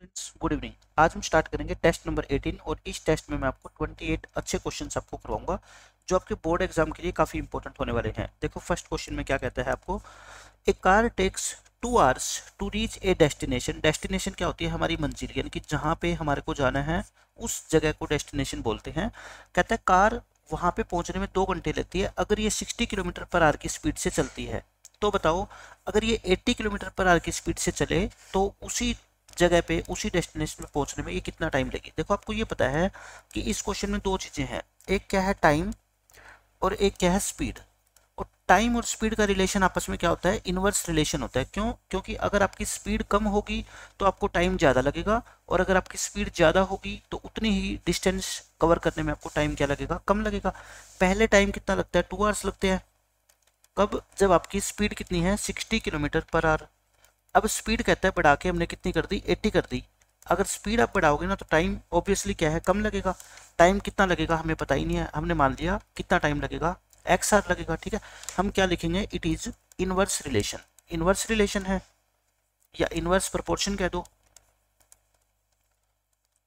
Friends good evening. आज हम start करेंगे टेस्ट नंबर 18 और इस टेस्ट में मैं आपको 28 अच्छे क्वेश्चंस आपको करवाऊंगा जो आपके बोर्ड एग्जाम के लिए काफी इंपॉर्टेंट होने वाले हैं। देखो फर्स्ट क्वेश्चन में क्या कहता है आपको, a car takes 2 hours to reach a destination. Destination क्या होती है? हमारी मंजिल, यानी कि जहाँ पे हमारे को जाना है उस जगह को डेस्टिनेशन बोलते हैं। कहता है कार वहाँ पे पहुँचने में 2 घंटे लगती है अगर ये 60 किलोमीटर पर आवर की स्पीड से चलती है। तो बताओ अगर ये 80 किलोमीटर पर आवर की स्पीड से चले तो उसी जगह पे उसी डेस्टिनेशन पे पहुंचने में ये कितना टाइम लगे। देखो आपको ये पता है कि इस क्वेश्चन में दो चीजें हैं, एक क्या है टाइम और एक क्या है स्पीड। और टाइम और स्पीड का रिलेशन आपस में क्या होता है? इनवर्स रिलेशन होता है। क्यों? क्योंकि अगर आपकी स्पीड कम होगी तो आपको टाइम ज़्यादा लगेगा और अगर आपकी स्पीड ज़्यादा होगी तो उतनी ही डिस्टेंस कवर करने में आपको टाइम क्या लगेगा? कम लगेगा। पहले टाइम कितना लगता है? 2 आवर्स लगते हैं। कब? जब आपकी स्पीड कितनी है? 60 किलोमीटर पर आवर। अब स्पीड कहता है बढ़ा के हमने कितनी कर दी? 80 कर दी। अगर स्पीड आप बढ़ाओगे ना तो टाइम ऑब्वियसली क्या है? कम लगेगा। टाइम कितना लगेगा हमें पता ही नहीं है, हमने मान लिया कितना टाइम लगेगा? एक्स आर लगेगा। ठीक है, हम क्या लिखेंगे? It is inverse relation. Inverse relation है या इनवर्स प्रोपोर्शन कह दो।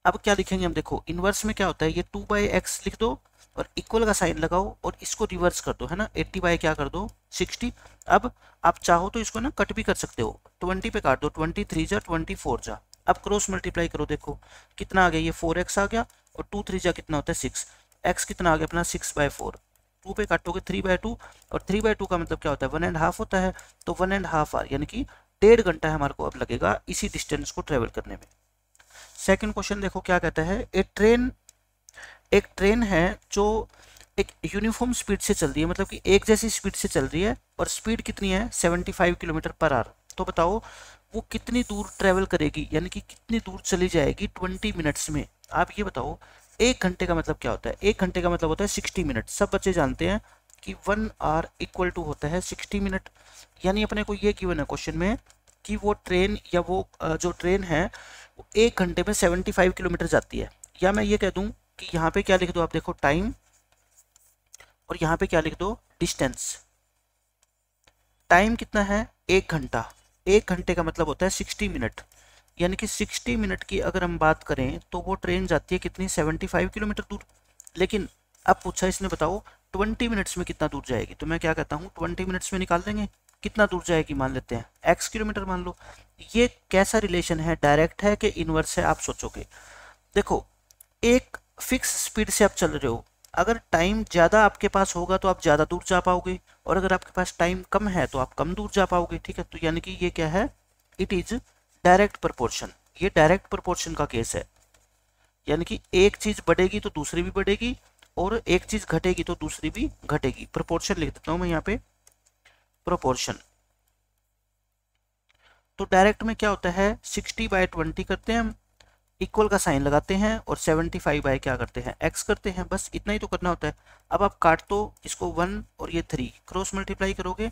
अब क्या लिखेंगे हम? देखो इनवर्स में क्या होता है, ये 2/x लिख दो और इक्वल का साइन लगाओ और इसको रिवर्स कर दो, है ना। 80 बाय क्या कर दो? 60। अब आप चाहो तो इसको ना कट भी कर सकते हो, 20 पे काट दो, 23 जा 24 जा। अब क्रॉस मल्टीप्लाई करो, देखो कितना आ गया? ये 4x आ गया और 2 3 जा कितना होता है? 6। x कितना आ गया अपना? 6/4। 2 पे काटोगे 3/2 और 3/2 का मतलब क्या होता है? 1.5 होता है। तो 1.5 आवर यानी कि 1.5 घंटा हमारे को अब लगेगा इसी डिस्टेंस को ट्रेवल करने में। सेकंड क्वेश्चन देखो क्या कहता है, एक ट्रेन है जो एक यूनिफॉर्म स्पीड से चल रही है, मतलब कि एक जैसी स्पीड से चल रही है और स्पीड कितनी है? 75 किलोमीटर पर आवर। तो बताओ वो कितनी दूर ट्रेवल करेगी, यानी कि कितनी दूर चली जाएगी 20 मिनट्स में। आप ये बताओ 1 घंटे का मतलब क्या होता है? 1 घंटे का मतलब होता है 60 मिनट। सब बच्चे जानते हैं कि 1 आवर इक्वल टू होता है 60 मिनट। यानी अपने को ये गिवन है क्वेश्चन में कि वो ट्रेन या वो जो ट्रेन है वो 1 घंटे में 75 किलोमीटर जाती है। या मैं ये कह दूं कि यहाँ पे क्या लिख दो आप, देखो टाइम और यहाँ पे क्या लिख दो? डिस्टेंस। टाइम कितना है? 1 घंटा। 1 घंटे का मतलब होता है 60 मिनट। यानी कि 60 मिनट की अगर हम बात करें तो वो ट्रेन जाती है कितनी? 75 किलोमीटर दूर। लेकिन अब पूछा इसने बताओ 20 मिनट्स में कितना दूर जाएगी। तो मैं क्या कहता हूँ 20 मिनट्स में निकाल देंगे कितना दूर जाएगी, मान लेते हैं x किलोमीटर मान लो। ये कैसा रिलेशन है? डायरेक्ट है कि इनवर्स है? आप सोचोगे। देखो एक फिक्स स्पीड से आप चल रहे हो, अगर टाइम ज़्यादा आपके पास होगा तो आप ज़्यादा दूर जा पाओगे और अगर आपके पास टाइम कम है तो आप कम दूर जा पाओगे। ठीक है, तो यानी कि ये क्या है? It is direct proportion. ये डायरेक्ट प्रोपोर्शन का केस है, यानी कि एक चीज बढ़ेगी तो दूसरी भी बढ़ेगी और एक चीज घटेगी तो दूसरी भी घटेगी। प्रोपोर्शन लिख देता हूं मैं यहाँ पे, प्रोपोर्शन। तो डायरेक्ट में क्या होता है? 60/20 करते हैं हम, इक्वल का साइन लगाते हैं और 75 बाय क्या करते हैं? x करते हैं। बस इतना ही तो करना होता है। अब आप काट दो इसको 1 और ये 3, क्रॉस मल्टीप्लाई करोगे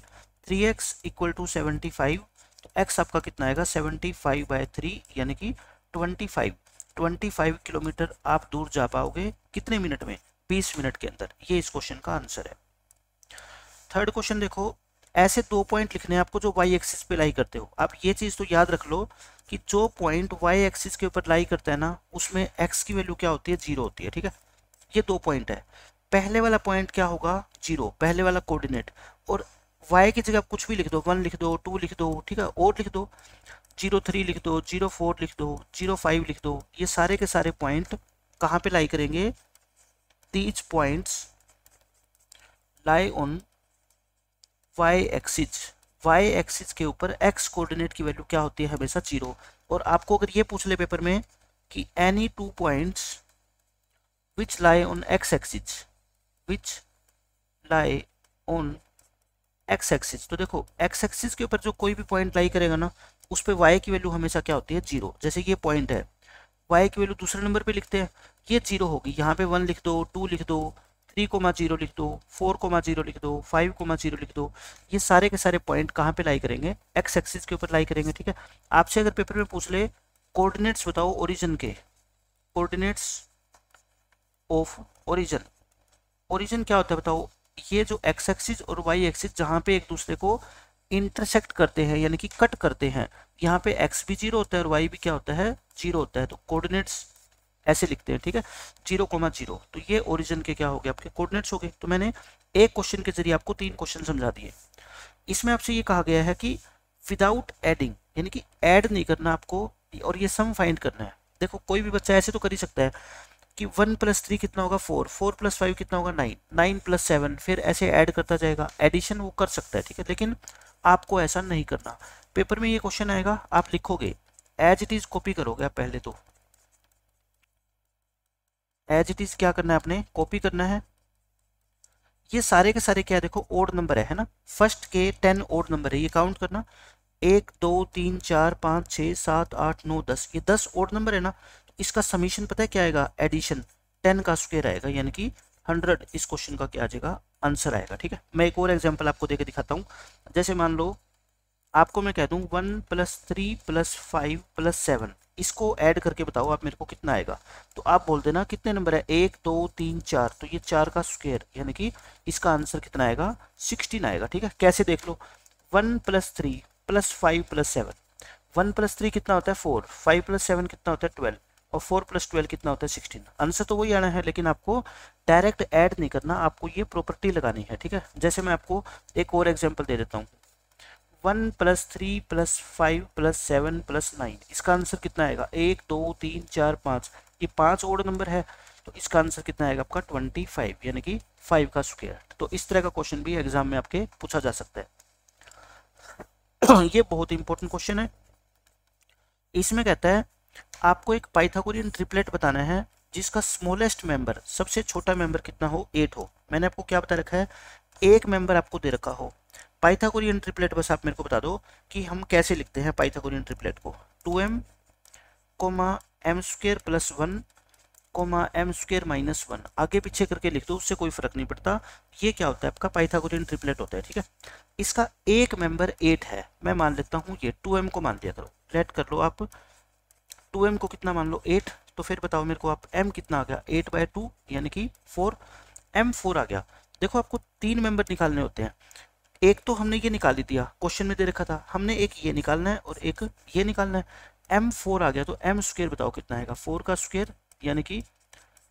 3x इक्वल टू 75। तो x आपका कितना आएगा? 75/3 यानी कि 25 किलोमीटर आप दूर जा पाओगे कितने मिनट में? 20 मिनट के अंदर। ये इस क्वेश्चन का आंसर है। थर्ड क्वेश्चन देखो, ऐसे 2 पॉइंट लिखने हैं आपको जो वाई एक्सिस पे लाई करते हो। आप ये चीज तो याद रख लो कि जो पॉइंट वाई एक्सिस के ऊपर लाई करता है ना उसमें एक्स की वैल्यू क्या होती है? 0 होती है। ठीक है, ये 2 पॉइंट है। पहले वाला पॉइंट क्या होगा? 0, पहले वाला कोऑर्डिनेट। और y की जगह आप कुछ भी लिख दो, 1 लिख दो, 2 लिख दो, ठीक है, और लिख दो, 03 लिख दो, 04 लिख दो, 05 लिख दो। ये सारे के सारे पॉइंट कहाँ पे लाई करेंगे? These points lie on Y axis. Y axis के ऊपर एक्स कोऑर्डिनेट की वैल्यू क्या होती है? हमेशा 0। और आपको अगर ये पूछ ले पेपर में कि any 2 points which lie on x axis, which lie on x axis, तो देखो एक्स एक्सिस के ऊपर जो कोई भी पॉइंट लाई करेगा ना उस पर वाई की वैल्यू हमेशा क्या होती है? 0। जैसे ये पॉइंट है, वाई की वैल्यू दूसरे नंबर पे लिखते हैं, ये 0 होगी। यहाँ पे 1 लिख दो, 2 लिख दो, 3,0 लिख दो, 4,0 लिख दो, 5,0 लिख दो। ये सारे के सारे पॉइंट कहाँ पे लाई करेंगे? एक्स एक्सिस के ऊपर लाई करेंगे। ठीक है, आपसे अगर पेपर में पूछ ले कोऑर्डिनेट्स बताओ ओरिजिन के, कोऑर्डिनेट्स ऑफ ओरिजिन, ओरिजिन क्या होता है बताओ? ये जो एक्स एक्सिस और वाई एक्सिस जहाँ पे एक दूसरे को इंटरसेक्ट करते हैं यानी कि कट करते हैं, यहाँ पे x भी 0 होता है और y भी क्या होता है, 0 होता है, तो कोऑर्डिनेट्स ऐसे लिखते हैं, ठीक है, 0,0। तो ये ओरिजिन के क्या हो गए, आपके कोऑर्डिनेट्स हो गए। तो मैंने एक क्वेश्चन के जरिए आपको 3 क्वेश्चन समझा दिए। इसमें आपसे ये कहा गया है कि विदाउट एडिंग, यानी कि ऐड नहीं करना आपको, और ये सम फाइंड करना है। देखो कोई भी बच्चा ऐसे तो कर ही सकता है कि 1 + 3 कितना होगा 4, 4 + 5 कितना होगा 9, 9 + 7, फिर ऐसे ऐड करता जाएगा, एडिशन वो कर सकता है, ठीक है, लेकिन आपको ऐसा नहीं करना। पेपर में ये क्वेश्चन आएगा, आप लिखोगे एज इट इज, कॉपी करोगे आप, पहले तो एज इट इज क्या करना है आपने, कॉपी करना है। ये सारे के सारे क्या है, देखो ओड नंबर है ना, फर्स्ट के 10 ओड नंबर है, ये काउंट करना, 1 2 3 4 5 6 7 8 9 10, ये 10 ओड नंबर है ना। तो इसका समीशन पता है क्या आएगा, एडिशन 10 का स्क्वायर आएगा, यानी कि 100 इस क्वेश्चन का क्या आ जाएगा, आंसर आएगा, ठीक है। मैं एक और एग्जांपल आपको देके दिखाता हूँ। जैसे मान लो आपको मैं कह दूं 1 + 3 + 5 + 7, इसको ऐड करके बताओ आप मेरे को कितना आएगा। तो आप बोल देना कितने नंबर है, 1 2 3 4, तो ये 4 का स्क्वायर, यानी कि इसका आंसर कितना आएगा, 16 आएगा, ठीक है। कैसे देख लो, 1 + 3 + 5 + 7, 1 + 3 कितना होता है 4, 5 + 7 कितना होता है 12, और 4 + 12 कितना होता है 16। आंसर तो वही आना है, लेकिन आपको डायरेक्ट ऐड नहीं करना, आपको ये प्रॉपर्टी लगानी है, ठीक है। जैसे मैं आपको एक और एग्जाम्पल दे देता हूँ, 1 + 3 + 5 + 7 + 9, इसका आंसर कितना आएगा, 1 2 3 4 5, ये 5 ओड नंबर है, तो इसका आंसर कितना आएगा आपका 25, यानी कि 5 का स्क्वायर। तो इस तरह का क्वेश्चन भी एग्जाम में आपके पूछा जा सकता है। ये बहुत इंपॉर्टेंट क्वेश्चन है। इसमें कहता है आपको एक पाइथागोरियन ट्रिपलेट बताना है जिसका स्मॉलेस्ट मेंबर, सबसे छोटा मेंबर कितना हो, 8 हो। मैंने आपको क्या बता रखा है, एक मेंबर आपको दे रखा हो। पाइथागोरियन ट्रिपलेट बस आप मेरे को बता दो कि हम कैसे लिखते हैं पाइथागोरियन ट्रिपलेट को, 2m, m² + 1, m² - 1, आगे पीछे करके लिख दो, उससे कोई फर्क नहीं पड़ता। ये क्या होता है, आपका पाइथागोरियन ट्रिपलेट होता है, ठीक है। इसका एक मेंबर 8 है, मैं मान लेता हूँ ये 2m को मान लिया करो, लेट कर लो आप, 2m को कितना मान लो 8, तो फिर बताओ मेरे को आप m कितना आ गया, 8/2 यानी कि 4, m4 आ गया। देखो आपको 3 मेंबर निकालने होते हैं, एक तो हमने ये निकाल ही दिया, क्वेश्चन में दे रखा था, हमने एक ये निकालना है और एक ये निकालना है। m4 आ गया, तो m² बताओ कितना आएगा, 4 का स्क्वायर यानी कि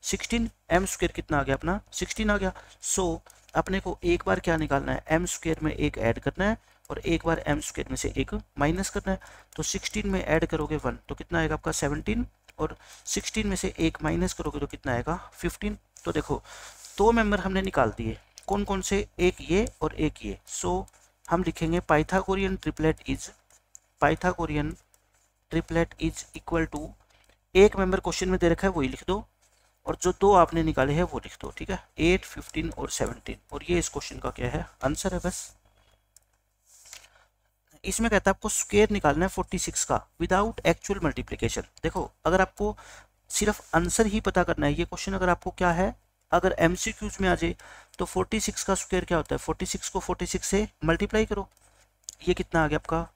16, m² कितना आ गया अपना 16 आ गया। सो अपने को एक बार क्या निकालना है, m² में एक ऐड करना है और एक बार m² में से एक माइनस करना है। तो 16 में ऐड करोगे 1 तो कितना आएगा आपका 17, और 16 में से एक माइनस करोगे तो कितना आएगा 15। तो देखो 2 मेंबर हमने निकाल दिए, कौन कौन से, एक ये और एक ये। सो हम लिखेंगे Pythagorean triplet is equal to, एक मेंबर क्वेश्चन में दे रखा है वही लिख दो, और जो 2 आपने निकाले हैं वो लिख दो, ठीक है, 8, 15 और 17, और ये इस क्वेश्चन का क्या है, आंसर है बस। इसमें कहता है आपको स्क्वायर निकालना है 46 का विदाउट एक्चुअल मल्टीप्लिकेशन। देखो अगर आपको सिर्फ आंसर ही पता करना है, ये क्वेश्चन अगर आपको क्या है, अगर एमसीक्यूज में आ जाए तो 46 का स्क्वायर क्या होता है, 46 को 46 से मल्टीप्लाई करो, ये कितना आ गया आपका,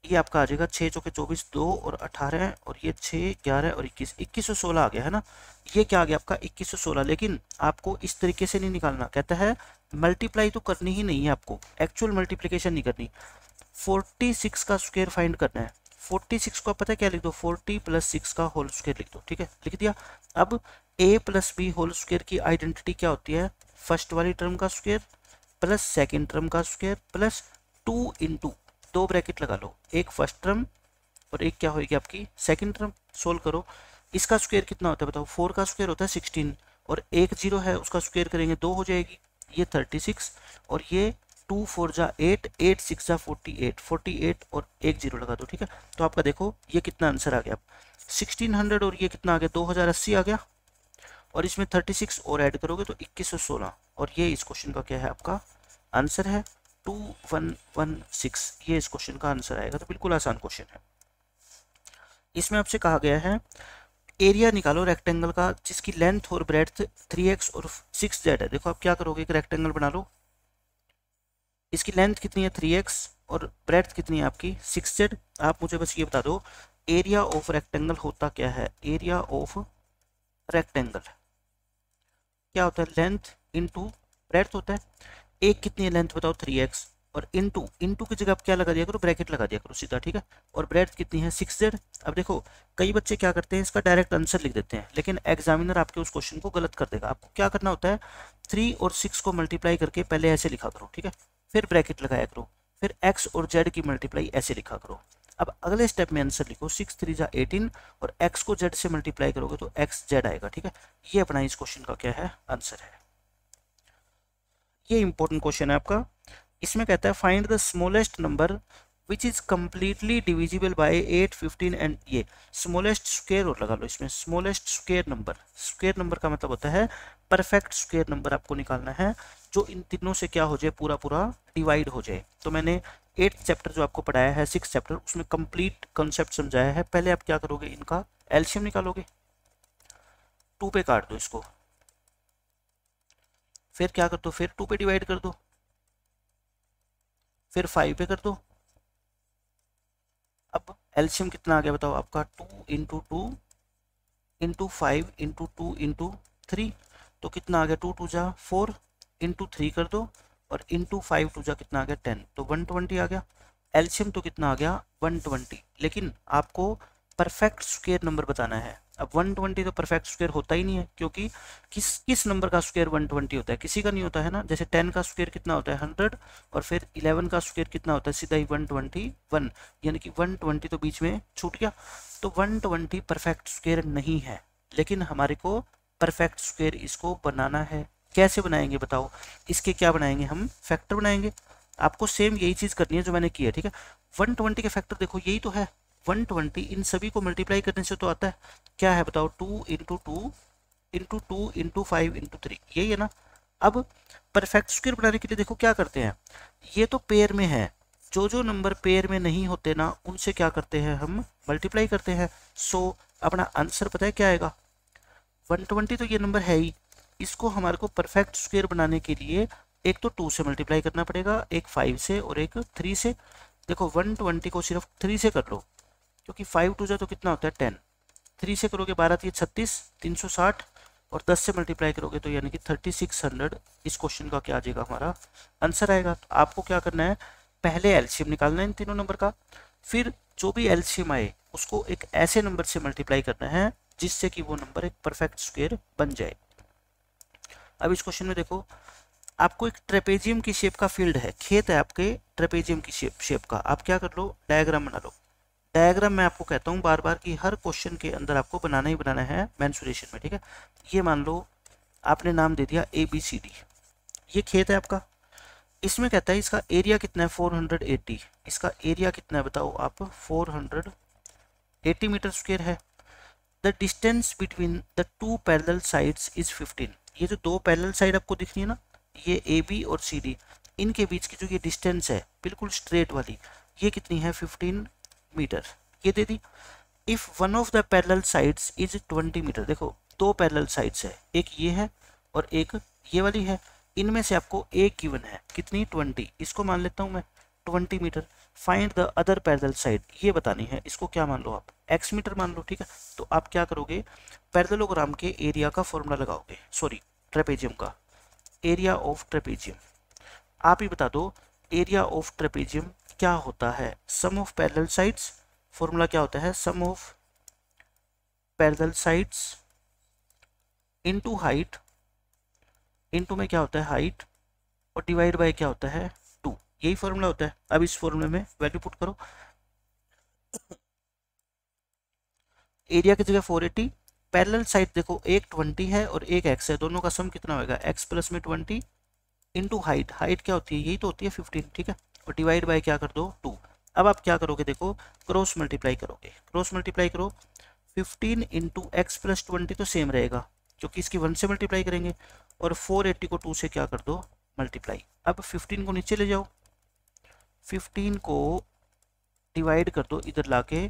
ये आपका आ जाएगा 6 चौके 24, 2 और 18, और ये 6 11 और 21, 2116 आ गया है ना। ये क्या आ गया आपका 2116, लेकिन आपको इस तरीके से नहीं निकालना, कहता है मल्टीप्लाई तो करनी ही नहीं है आपको, एक्चुअल मल्टीप्लिकेशन नहीं करनी, 46 का स्क्वायर फाइंड करना है। 46 को पता है क्या लिख दो, 40 + 6 का होल स्क्वायर लिख दो, ठीक है, लिख दिया। अब a + b होल स्क्वायर की आइडेंटिटी क्या होती है, फर्स्ट वाली टर्म का स्क्वायर प्लस सेकेंड टर्म का स्क्वायर प्लस 2 × 2 ब्रैकेट लगा लो, एक फर्स्ट टर्म और एक क्या होगी आपकी सेकेंड टर्म। सोल्व करो, इसका स्क्वायर कितना होता है बताओ, 4 का स्क्वायर होता है 16, और एक 0 है उसका स्क्वायर करेंगे 2 हो जाएगी, ये 36, और ये 2 4 जा 8, 8 6 जा 48, 48 और एक 0 लगा दो, ठीक है। तो आपका देखो ये कितना आंसर आ गया, 1600, और ये कितना आ गया 2080 आ गया, और इसमें 36 और ऐड करोगे तो 2116, और ये इस क्वेश्चन का क्या है आपका आंसर है 2116, ये इस क्वेश्चन का आंसर आएगा। तो बिल्कुल आसान क्वेश्चन है। इसमें आपसे कहा गया है एरिया निकालो रेक्टेंगल का जिसकी लेंथ और ब्रेड्थ 3x और 6z है। देखो आप क्या करोगे, एक रेक्टेंगल बना लो, इसकी लेंथ कितनी है 3x और ब्रेड्थ कितनी है आपकी 6z। आप मुझे बस ये बता दो एरिया ऑफ रेक्टेंगल होता क्या है, एरिया ऑफ रेक्टेंगल क्या होता है, लेंथ इंटू ब्रेड्थ होता है। एक कितनी है लेंथ बताओ 3x, और इनटू इनटू की जगह आप क्या लगा दिया करो, ब्रैकेट लगा दिया करो सीधा, ठीक है। और ब्रेड्थ कितनी है 6z। अब देखो कई बच्चे क्या करते हैं, इसका डायरेक्ट आंसर लिख देते हैं, लेकिन एग्जामिनर आपके उस क्वेश्चन को गलत कर देगा। आपको क्या करना होता है, 3 और 6 को मल्टीप्लाई करके पहले ऐसे लिखा करो, ठीक है, फिर ब्रैकेट लगाया करो, फिर x और z की मल्टीप्लाई ऐसे लिखा करो। अब अगले स्टेप में आंसर लिखो, 6 3 जा 18 और x को z से मल्टीप्लाई करोगे तो xz आएगा, ठीक है। ये अपना इस क्वेश्चन का क्या है, आंसर है। ये इंपॉर्टेंट क्वेश्चन है आपका। इसमें कहता है find the smallest number which is completely divisible by 8 15 and ये स्मॉलेस्ट स्क्वायर और लगा लो इसमें, smallest square number. Square number का मतलब होता है परफेक्ट स्क्वायर नंबर आपको निकालना है जो इन तीनों से क्या हो जाए, पूरा पूरा डिवाइड हो जाए। तो मैंने 8th चैप्टर जो आपको पढ़ाया है, 6th चैप्टर, उसमें कंप्लीट कॉन्सेप्ट समझाया है। पहले आप क्या करोगे, इनका एलसीएम निकालोगे, 2 पे काट दो इसको, फिर क्या कर दो, फिर 2 पे डिवाइड कर दो, फिर 5 पे कर दो। अब एलसीएम कितना आ गया बताओ आपका, 2 इंटू 2 इंटू 5 इंटू 2 इंटू 3, तो कितना आ गया, 2 2 जा 4 इंटू 3 कर दो और इंटू 5 2 जा कितना आ गया 10, तो 120 आ गया। एलसीएम तो कितना आ गया 120, लेकिन आपको परफेक्ट स्क्वायर नंबर बताना है। अब 120 तो परफेक्ट स्क्वायर होता ही नहीं है, क्योंकि किस नंबर का स्क्वायर 120 होता है, किसी का नहीं होता है ना। जैसे 10 का स्क्वायर कितना होता है 100 और फिर 11 का स्क्वायर कितना होता है सीधा ही 121, यानी कि 120 तो बीच में छूट गया। तो 120 परफेक्ट स्क्वायर नहीं है, लेकिन हमारे को परफेक्ट स्क्वायर इसको बनाना है। कैसे बनाएंगे बताओ, इसके क्या बनाएंगे हम, फैक्टर बनाएंगे। आपको सेम यही चीज करनी है जो मैंने की है, ठीक है। 120 के फैक्टर देखो यही तो है, 120 इन सभी को मल्टीप्लाई करने से तो आता है, क्या है बताओ, 2 इंटू 2 इंटू 2 इंटू 5 इंटू 3, यही है ना। अब परफेक्ट स्क्वायर बनाने के लिए देखो क्या करते हैं, ये तो पेयर में है, जो जो नंबर पेयर में नहीं होते ना उनसे क्या करते हैं हम, मल्टीप्लाई करते हैं। सो अपना आंसर पता है क्या आएगा, 120 तो ये नंबर है ही, इसको हमारे को परफेक्ट स्क्वायर बनाने के लिए एक तो 2 से मल्टीप्लाई करना पड़ेगा, एक 5 से और एक 3 से। देखो 120 को सिर्फ 3 से कर लो, क्योंकि 5 2 जा तो कितना होता है 10, 3 से करोगे 12 3 36 360 और 10 से मल्टीप्लाई करोगे तो यानी कि 3600। इस क्वेश्चन का क्या आ जाएगा, हमारा आंसर आएगा। तो आपको क्या करना है, पहले एलसीएम निकालना है इन तीनों नंबर का, फिर जो भी एलसीएम आए उसको एक ऐसे नंबर से मल्टीप्लाई करना है जिससे कि वो नंबर एक परफेक्ट स्क्वायर बन जाए। अब इस क्वेश्चन में देखो, आपको एक ट्रेपेजियम की शेप का फील्ड है, खेत है आपके ट्रेपेजियम की शेप का। आप क्या कर लो, डायग्राम बना लो। डायग्राम मैं आपको कहता हूँ बार बार कि हर क्वेश्चन के अंदर आपको बनाना ही बनाना है मेंसुरेशन में, ठीक है। ये मान लो आपने नाम दे दिया ABCD, ये खेत है आपका। इसमें कहता है इसका एरिया कितना है 480, इसका एरिया कितना है बताओ आप, 480 मीटर स्क्वायर है। The distance between the 2 parallel sides is 15, ये जो 2 पैरेलल साइड आपको दिख रही है ना, ये AB और CD, इनके बीच की जो ये डिस्टेंस है बिल्कुल स्ट्रेट वाली, ये कितनी है 15 मीटर, ये दे दी। If one of the parallel sides is 20 meter, देखो 2 पैरेलल साइड्स है, एक ये है और एक ये वाली है, इनमें से आपको एक गिवन है कितनी 20, इसको मान लेता हूं मैं 20 metre. Find the other parallel side, ये बतानी है, इसको क्या मान लो आप, x मीटर मान लो, ठीक है। तो आप क्या करोगे, पैरेललोग्राम के एरिया का फॉर्मूला लगाओगे, सॉरी ट्रेपेजियम का, एरिया ऑफ ट्रेपेजियम। आप ही बता दो एरिया ऑफ ट्रेपेजियम क्या होता है, sum of parallel sides, formula क्या होता है, sum of parallel sides into height, into में क्या होता है हाइट और डिवाइड बाय क्या होता है 2, यही फॉर्मूला होता है। अब इस फॉर्मूले में वैल्यू पुट करो, एरिया की जगह 480, पैरेलल साइड देखो एक 20 है और एक x है, दोनों का सम कितना होगा, x प्लस में 20 इंटू हाइट, हाइट क्या होती है, यही तो होती है 15, ठीक है, और डिवाइड बाय क्या कर दो 2। अब आप क्या करोगे, देखो क्रॉस मल्टीप्लाई करोगे, क्रॉस मल्टीप्लाई करो, 15 इंटू एक्स प्लस 20 तो सेम रहेगा क्योंकि इसकी 1 से मल्टीप्लाई करेंगे, और 480 को 2 से क्या कर दो मल्टीप्लाई। अब 15 को नीचे ले जाओ, 15 को डिवाइड कर दो इधर लाके,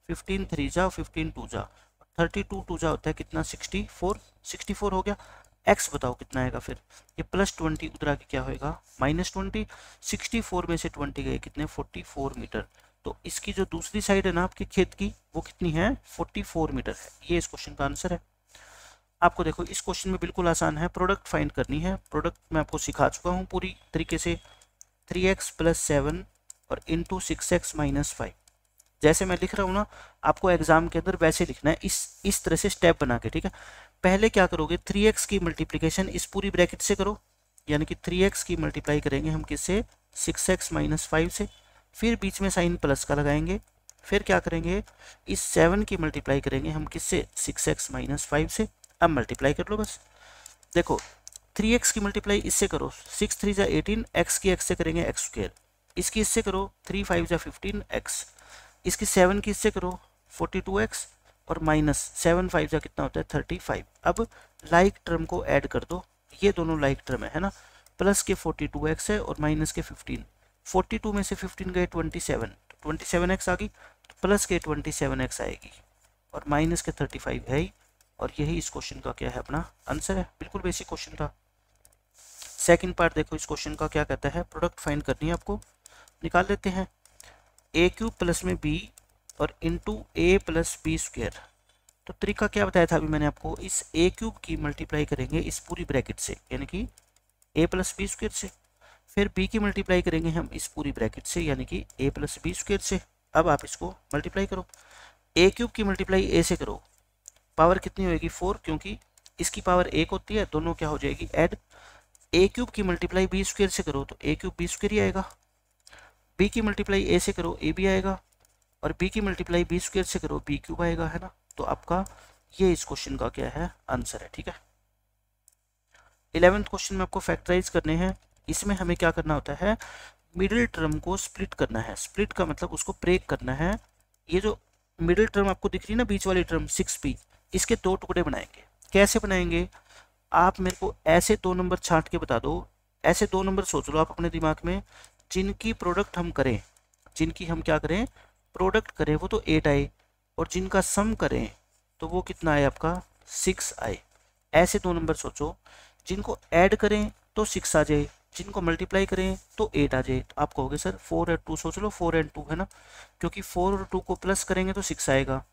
15 3 जा 15 2 जा, 32 2 जा होता है कितना 64 हो गया। x बताओ कितना आएगा फिर, ये प्लस 20 उधर आके क्या होएगा -20, 64 में से 20 गए कितने 44 मीटर। तो इसकी जो दूसरी साइड है ना आपके खेत की, वो कितनी है 44 मीटर है। ये इस क्वेश्चन का आंसर है। आपको देखो इस क्वेश्चन में बिल्कुल आसान है, प्रोडक्ट फाइंड करनी है। प्रोडक्ट मैं आपको सिखा चुका हूँ पूरी तरीके से, 3x प्लस 7 और इंटू 6x माइनस 5। जैसे मैं लिख रहा हूँ ना, आपको एग्जाम के अंदर वैसे लिखना है, इस तरह से स्टेप बना के, ठीक है। पहले क्या करोगे, 3x की मल्टीप्लीकेशन इस पूरी ब्रैकेट से करो, यानी कि 3x की मल्टीप्लाई करेंगे हम किससे, 6x माइनस 5 से। फिर बीच में साइन प्लस का लगाएंगे। फिर क्या करेंगे, इस 7 की मल्टीप्लाई करेंगे हम किससे, 6x माइनस 5 से। अब मल्टीप्लाई कर लो बस। देखो 3x की मल्टीप्लाई इससे करो, 6 3 जा 18, x की x से करेंगे एक्स स्क्वायर। इसकी इससे करो 3 5 जा 15 x। इसकी 7 की इससे करो 42x और माइनस 7 5 जा कितना होता है 35। अब लाइक टर्म को ऐड कर दो, ये दोनों लाइक टर्म है ना। प्लस के 42x है और माइनस के 15। 42 में से 15 गए 27, 27x आ गई, तो प्लस के 27x आएगी और माइनस के 35 है ही। और यही इस क्वेश्चन का क्या है, अपना आंसर है। बिल्कुल बेसिक क्वेश्चन था। सेकंड पार्ट देखो इस क्वेश्चन का क्या कहता है, प्रोडक्ट फाइंड करनी है आपको। निकाल लेते हैं, ए क्यूब प्लस में बी और into a plus B square. तो तरीका क्या बताया था अभी मैंने आपको, इस ए क्यूब की मल्टीप्लाई करेंगे इस पूरी ब्रैकेट से, यानी कि ए प्लस बी स्क्वायर से। फिर बी की मल्टीप्लाई करेंगे हम इस पूरी ब्रैकेट से, यानी कि ए प्लस बी स्क्वायर से। अब आप इसको मल्टीप्लाई करो, ए क्यूब की मल्टीप्लाई ए से करो, पावर कितनी होगी 4, क्योंकि इसकी पावर 1 होती है, दोनों क्या हो जाएगी ऐड। ए क्यूब की मल्टीप्लाई बी स्क्वायर से करो तो ए क्यूब बी स्क्वायर ही आएगा। बी की मल्टीप्लाई ए से करो ए बी आएगा, और बी की मल्टीप्लाई बी स्क्वायर से करो बी क्यूब आएगा, है ना। तो आपका ये इस क्वेश्चन का क्या है, आंसर है, ठीक है। 11th क्वेश्चन में आपको फैक्टराइज करने हैं। इसमें हमें क्या करना होता है, मिडिल टर्म को स्प्लिट करना है। स्प्लिट का मतलब उसको ब्रेक करना है। ये जो मिडिल टर्म आपको दिख रही है ना, बीच वाली टर्म 6p, इसके 2 टुकड़े बनाएंगे। कैसे बनाएंगे, आप मेरे को ऐसे 2 नंबर छांट के बता दो। ऐसे 2 नंबर सोच लो आप अपने दिमाग में, जिनकी प्रोडक्ट हम करें, जिनकी हम क्या करें, प्रोडक्ट करें, वो तो 8 आए, और जिनका सम करें तो वो कितना आए आपका 6 आए। ऐसे 2 नंबर सोचो, जिनको ऐड करें तो 6 आ जाए, जिनको मल्टीप्लाई करें तो 8 आ जाए। तो आप कहोगे सर 4 और 2 सोच लो, 4 और 2 है ना, क्योंकि 4 और 2 को प्लस करेंगे तो 6 आएगा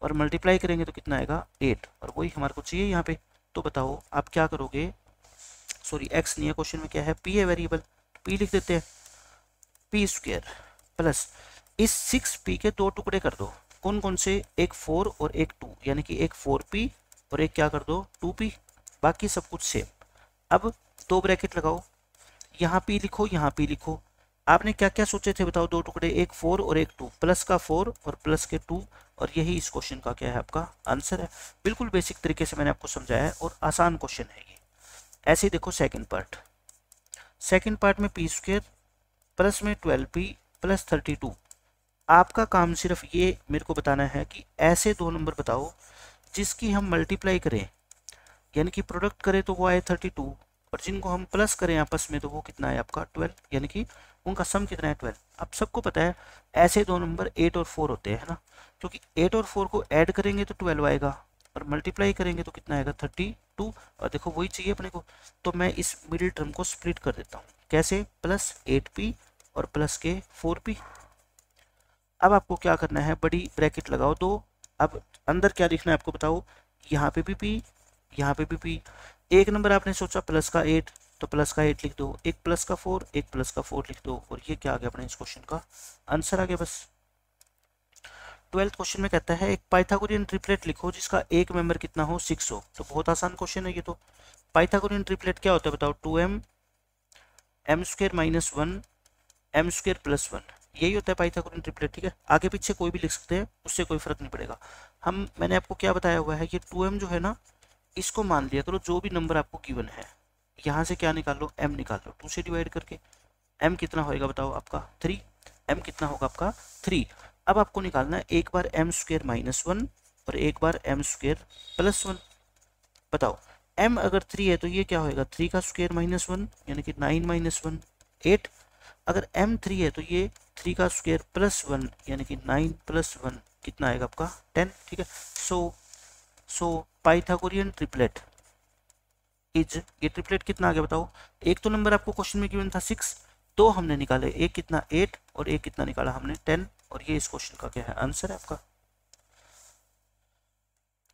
और मल्टीप्लाई करेंगे तो कितना आएगा 8, और वही हमारे को चाहिए यहाँ पे। तो बताओ आप क्या करोगे, सॉरी x नहीं है क्वेश्चन में, क्या है p है वेरिएबल, तो p लिख देते हैं, p स्क्वायर प्लस इस 6p के 2 टुकड़े कर दो। कौन कौन से, एक 4 और एक 2, यानी कि एक 4p और एक क्या कर दो 2p, बाकी सब कुछ सेम। अब 2 ब्रैकेट लगाओ, यहाँ p लिखो यहाँ p लिखो। आपने क्या क्या सोचे थे बताओ, 2 टुकड़े, एक 4 और एक 2, प्लस का 4 और प्लस के 2, और यही इस क्वेश्चन का क्या है, आपका आंसर है। बिल्कुल बेसिक तरीके से मैंने आपको समझाया है और आसान क्वेश्चन है ये। ऐसे ही देखो सेकंड पार्ट। सेकंड पार्ट में p स्क्वायर प्लस में 12p प्लस 32। आपका काम सिर्फ ये मेरे को बताना है कि ऐसे 2 नंबर बताओ जिसकी हम मल्टीप्लाई करें, यानी कि प्रोडक्ट करें तो वो आए 32, और जिनको हम प्लस करें आपस में तो वो कितना है आपका 12, यानी कि उनका सम कितना है 12। अब सबको पता है ऐसे 2 नंबर 8 और 4 होते हैं, है ना, क्योंकि 8 और 4 को ऐड करेंगे तो 12 आएगा और मल्टीप्लाई करेंगे तो कितना आएगा 32, और देखो वही चाहिए अपने को। तो मैं इस मिडिल टर्म को स्प्लिट कर देता हूँ, कैसे, प्लस 8p और प्लस के 4p। अब आपको क्या करना है, बड़ी ब्रैकेट लगाओ 2। अब अंदर क्या लिखना है आपको बताओ, यहाँ पे भी p, यहाँ पे भी p। एक नंबर आपने सोचा प्लस का 8, तो प्लस का 8 लिख दो, एक प्लस का 4, एक प्लस का 4 लिख दो, और ये क्या आ गया अपने इस क्वेश्चन का आंसर आ गया बस। 12th क्वेश्चन में कहता है एक पाइथागोरियन ट्रिपलेट लिखो जिसका एक मेंबर कितना हो 6 हो। तो बहुत आसान क्वेश्चन है ये तो। पाइथागोरियन ट्रिपलेट क्या होता है बताओ, 2m m square minus 1 m square plus 1, यही होता है पाइथागोरियन ट्रिपलेट, ठीक है। आगे पीछे कोई भी लिख सकते हैं, उससे कोई फर्क नहीं पड़ेगा। मैंने आपको क्या बताया हुआ है, ये 2m जो है ना, इसको मान लिया करो जो भी नंबर आपको गिवन है, यहाँ से क्या निकाल लो, m निकाल लो 2 से डिवाइड करके। m कितना होएगा बताओ आपका 3, m कितना होगा आपका 3। अब आपको निकालना है एक बार m स्क्वायर माइनस 1 और एक बार m स्क्वायर प्लस 1। बताओ m अगर 3 है तो ये क्या होएगा, 3 का स्क्वायर माइनस 1, यानी कि 9 माइनस 1 8। अगर m 3 है तो ये 3 का स्क्वायर प्लस 1, यानी कि 9 प्लस 1 कितना आएगा आपका 10, ठीक है। सो पाइथागोरियन ट्रिपलेट इज, ये ट्रिपलेट कितना आ गया बताओ। एक तो नंबर आपको क्वेश्चन में गिवन था 6, तो हमने निकाले एक कितना 8 और एक कितना निकाला हमने 10, और ये इस क्वेश्चन का क्या है, आंसर है आपका।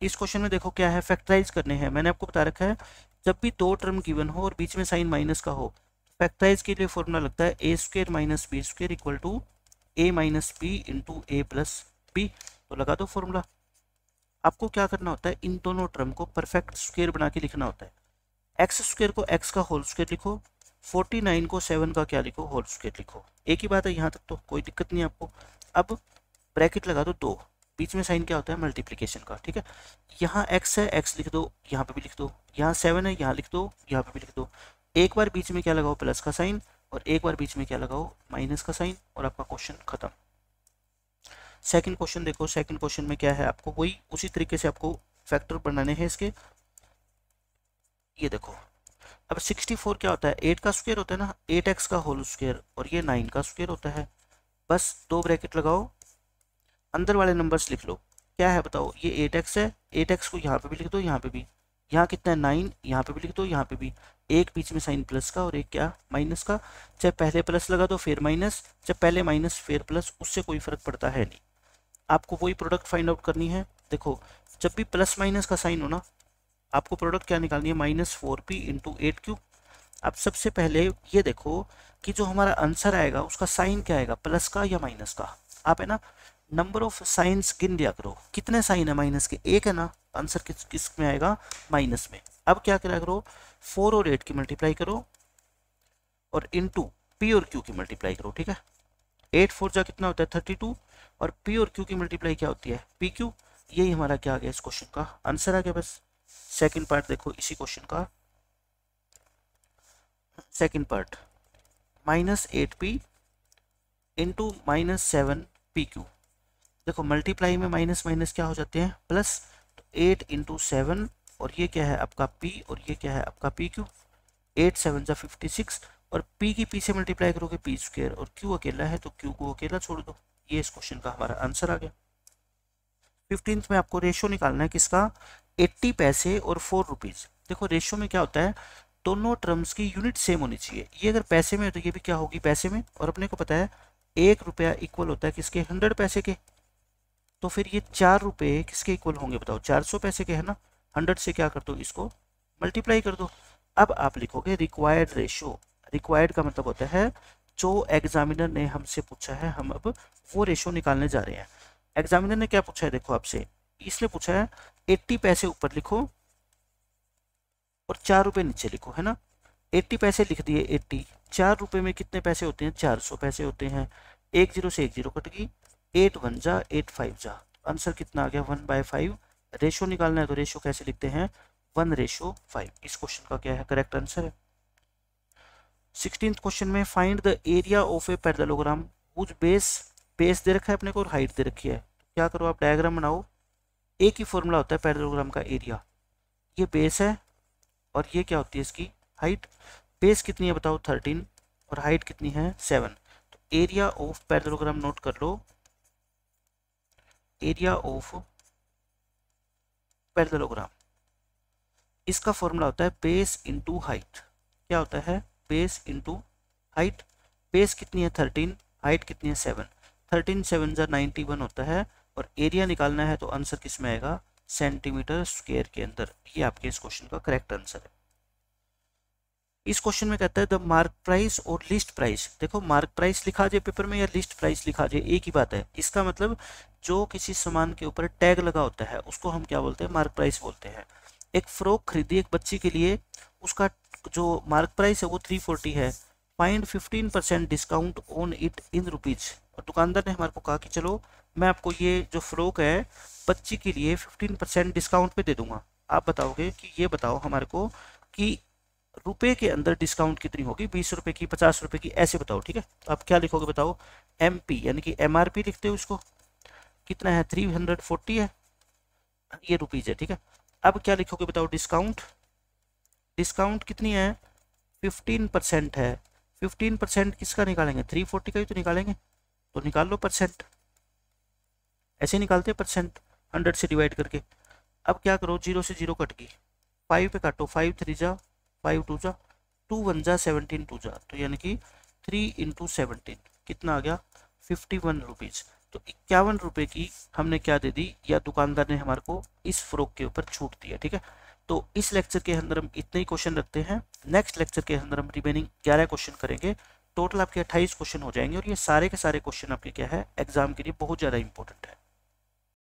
इस क्वेश्चन में देखो क्या है, फैक्टराइज करने हैं। मैंने आपको बता रखा है जब भी 2 टर्म गिवन हो और बीच में साइन माइनस का हो, फैक्टराइज के लिए फॉर्मूला लगता है a square minus b square equal to a minus b into a plus b. तो लगा दो फॉर्मूला। आपको क्या करना होता है, इन दोनों टर्म को परफेक्ट स्क्वेयर बना के लिखना होता है। एक्स स्क्वेयर को एक्स का होल स्क्वेयर लिखो, 49 को 7 का क्या लिखो, होल स्क्वेयर लिखो। एक ही बात है, यहाँ तक तो कोई दिक्कत नहीं आपको। अब ब्रैकेट लगा दो 2, बीच में साइन क्या होता है, मल्टीप्लिकेशन का, ठीक है। यहाँ x है, x लिख दो, यहाँ पे भी लिख दो, यहाँ 7 है, यहाँ लिख दो, यहाँ पे भी लिख दो। एक बार बीच में क्या लगाओ, प्लस का साइन, और एक बार बीच में क्या लगाओ, माइनस का साइन, और आपका क्वेश्चन खत्म। सेकंड क्वेश्चन देखो, सेकंड क्वेश्चन में क्या है, आपको वही उसी तरीके से आपको फैक्टर बनाने हैं इसके। ये देखो, अब 64 क्या होता है, 8 का स्क्वायर होता है ना, 8x का होल स्क्वायर, और ये 9 का स्क्वायर होता है। बस 2 ब्रैकेट लगाओ, अंदर वाले नंबर्स लिख लो। क्या है बताओ, ये 8x है, 8x को यहाँ पे भी लिख दो, यहाँ पे भी। यहाँ कितना है 9, यहाँ पे भी लिख दो, यहाँ पे भी। एक बीच में साइन प्लस का और एक क्या, माइनस का। चाहे पहले प्लस लगा दो फिर माइनस, चाहे पहले माइनस फिर प्लस, उससे कोई फर्क पड़ता है नहीं। आपको वही प्रोडक्ट फाइंड आउट करनी है। देखो, जब भी प्लस माइनस का साइन हो ना, आपको प्रोडक्ट क्या निकालनी है, -4p इंटू 8q। अब सबसे पहले ये देखो कि जो हमारा आंसर आएगा उसका साइन क्या आएगा, प्लस का या माइनस का। आप है ना नंबर ऑफ साइंस गिन लिया करो, कितने साइन है माइनस के, एक है ना। आंसर किस में आएगा, माइनस में। अब क्या करा करो, 4 और 8 की मल्टीप्लाई करो, और इनटू p और q की मल्टीप्लाई करो, ठीक है। 8 4 जा कितना होता है 32, और p और q की मल्टीप्लाई क्या होती है, pq। यही हमारा क्या आ गया, इस क्वेश्चन का आंसर आ गया। बस सेकंड पार्ट देखो इसी क्वेश्चन का, second part, -8p into -7pq। देखो मल्टीप्लाई में माइनस माइनस क्या हो जाते हैं, प्लस। तो 8 इंटू 7, और ये क्या है आपका p, और ये क्या है आपका pq। 8 7 जा 56, और p की p से मल्टीप्लाई करोगे p स्क्वायर, और q अकेला है तो q को अकेला छोड़ दो। ये इस क्वेश्चन का हमारा आंसर आ गया। 15th में आपको रेशो निकालना है किसका, 80 पैसे और 4 रुपीज़। देखो रेशो में क्या होता है, दोनों टर्म्स की यूनिट सेम होनी चाहिए। ये अगर पैसे में है तो ये भी क्या होगी, पैसे में। और अपने को पता है 1 रुपया इक्वल होता है किसके, 100 पैसे के। तो फिर ये 4 रुपये किसके इक्वल होंगे बताओ, 400 पैसे के, है ना। 100 से क्या कर दो, इसको मल्टीप्लाई कर दो। अब आप लिखोगे रिक्वायर्ड रेशो। रिक्वायर्ड का मतलब होता है जो एग्जामिनर ने हमसे पूछा है, हम अब वो रेशो निकालने जा रहे हैं। एग्जामिनर ने क्या पूछा है, देखो आपसे, इसने पूछा है 80 पैसे ऊपर लिखो और 4 रुपये नीचे लिखो, है ना। 80 पैसे लिख दिए, 80, 4 रुपये में कितने पैसे होते हैं, 400 पैसे होते हैं। 1 0 से 1 0 कट गई, 8 1 जा 8 5 जा, आंसर कितना आ गया, 1/5। रेशो निकालना है तो रेशो कैसे लिखते हैं, 1:5। इस क्वेश्चन का क्या है, करेक्ट आंसर है। 16th क्वेश्चन में find the area of a parallelogram whose base दे रखा है अपने को और हाइट दे रखी है। तो क्या करो, आप डायग्राम बनाओ। एक ही फॉर्मूला होता है पैरेललोग्राम का, एरिया। ये बेस है और ये क्या होती है इसकी हाइट। बेस कितनी है बताओ, 13, और हाइट कितनी है, 7। तो एरिया ऑफ पैरेललोग्राम नोट कर लो, एरिया ऑफ पैरेललोग्राम, इसका फॉर्मूला होता है बेस इंटू हाइट। क्या होता है, बेस इंटू हाइट। बेस कितनी है 13, हाइट कितनी है 7। 13 7 जा 91 होता है, और एरिया निकालना है तो आंसर किस में आएगा, सेंटीमीटर स्क्वायर के अंदर। ये आपके इस क्वेश्चन का करेक्ट आंसर है। इस क्वेश्चन में कहता है द मार्क प्राइस और लिस्ट प्राइस। देखो मार्क प्राइस लिखा जाए पेपर में या लिस्ट प्राइस लिखा जाए, एक ही बात है। इसका मतलब जो किसी सामान के ऊपर टैग लगा होता है उसको हम क्या बोलते हैं, मार्क प्राइस बोलते हैं। एक फ्रॉक खरीदी एक बच्ची के लिए, उसका जो मार्क प्राइस है वो 340 है। Find 15% discount on it in rupees. और दुकानदार ने हमारे को कहा कि चलो मैं आपको ये जो फ्रॉक है बच्ची के लिए 15% डिस्काउंट पे दे दूंगा। आप बताओगे कि ये बताओ हमारे को कि रुपए के अंदर डिस्काउंट कितनी होगी, 20 रुपए की, 50 रुपए की, ऐसे बताओ, ठीक है। तो आप क्या लिखोगे बताओ, MP यानी कि MRP लिखते हो इसको, कितना है 340 है, ये रुपीज है, ठीक है। अब क्या लिखोगे बताओ, डिस्काउंट। डिस्काउंट कितनी है, 15% है। 15% किसका निकालेंगे, 340 का ही तो निकालेंगे। तो निकाल लो परसेंट, ऐसे निकालते हैं परसेंट 100 से डिवाइड करके। अब क्या करो, 0 से 0 कट गई, 5 पे काटो, 5 3 जा 5 2 जा 2 1 जा 17 2 जा, तो यानी कि 3 इंटू 17 कितना आ गया, 51 रुपीज़। तो 51 रुपये की हमने क्या दे दी, या दुकानदार ने हमारे को इस फ्रॉक के ऊपर छूट दिया, ठीक है। तो इस लेक्चर के अंदर हम इतने ही क्वेश्चन रखते हैं। नेक्स्ट लेक्चर के अंदर हम रिमेनिंग 11 क्वेश्चन करेंगे। टोटल आपके 28 क्वेश्चन हो जाएंगे और ये सारे के सारे क्वेश्चन आपके क्या है एग्जाम के लिए बहुत ज़्यादा इंपॉर्टेंट है।